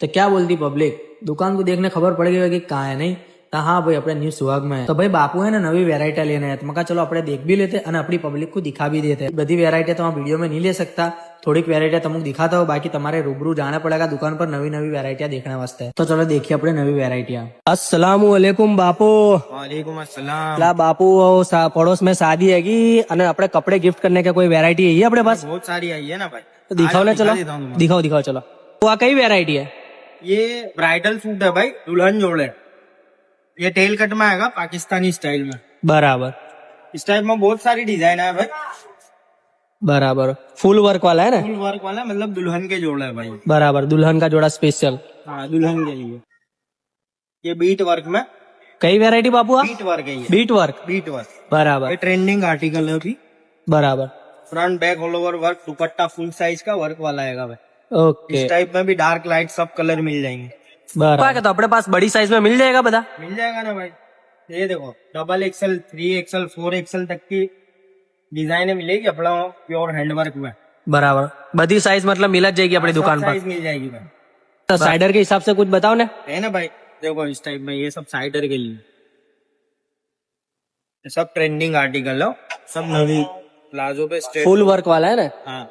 तो क्या बोलती पब्लिक, दुकान को देखने खबर पड़ गई होगी कहाँ है नहीं तो हाँ भाई अपने न्यू सुहाग में है। तो भाई बापू है ना नवी वेरायटी लेने है तो मैं चलो अपने देख भी लेते और अपनी पब्लिक को दिखा भी देते। बड़ी वेरायटी तो वीडियो में नहीं ले सकता, थोड़ी वेरायटी तुमको दिखाता हो, बाकी तुम्हारे रूबरू जाना पड़ेगा दुकान पर नवी नवी वेरायटियां देखने वास्ते। तो चलो देखिए अपने नवी वेरायटियां। अस्सलाम वालेकुम बापू। वालेकुम अस्सलाम। ला बापू पड़ोस में शादी हैगी અને આપણે કપડे गिफ्ट करने का कोई वेरायटी है अपने पास? बहुत सारी आई है ना भाई। तो दिखाओ ना, चलो दिखाओ दिखाओ चलो। वो कई वेरायटी है? ये ब्राइडल सूट है भाई, दुल्हन जोड़े। ये टेल कट में आएगा पाकिस्तानी स्टाइल में। बराबर। इस टाइप में बहुत सारी डिजाइन है भाई। बराबर फुल वर्क वाला है ना? फुल वर्क वाला मतलब दुल्हन के जोड़े है भाई। बराबर दुल्हन का जोड़ा स्पेशल। हाँ दुल्हन के लिए। ये बीट वर्क में। कई वेरायटी बापू? बीट वर्क है ये। Beat work. बीट वर्क बराबर। ये ट्रेंडिंग आर्टिकल है अभी। बराबर। Front back all over work, दुपट्टा फुल साइज का वर्क वाला आएगा भाई। ओके। इस टाइप में भी डार्क लाइट सब कलर मिल जाएंगे। बराबर। तो अपने पास बड़ी साइज में मिल जाएगा बता? मिल जाएगा ना भाई। ये देखो डबल एक्सल, 3XL, 4XL तक की डिजाइने मिलेगी अपना प्योर हैंडवर्क में। बराबर बड़ी साइज मतलब मिल जाएगी अपनी दुकान पर? साइज मिल जाएगी भाई। तो साइडर के हिसाब से कुछ बताओ ना। है ना भाई, देखो इस टाइप में ये सब साइडर के लिए ये सब ट्रेंडिंग आर्टिकल है, सब नवी प्लाजो पे स्ट्रेट फुल वर्क वाला है ना? हाँ।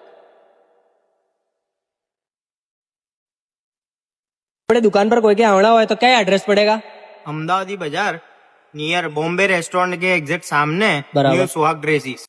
अपने दुकान पर कोई के आवड़ा हो तो क्या एड्रेस पड़ेगा? अहमदाबादी बाजार नियर बॉम्बे रेस्टोरेंट के एग्जैक्ट सामने बराबर। न्यू सुहाग ड्रेसेस।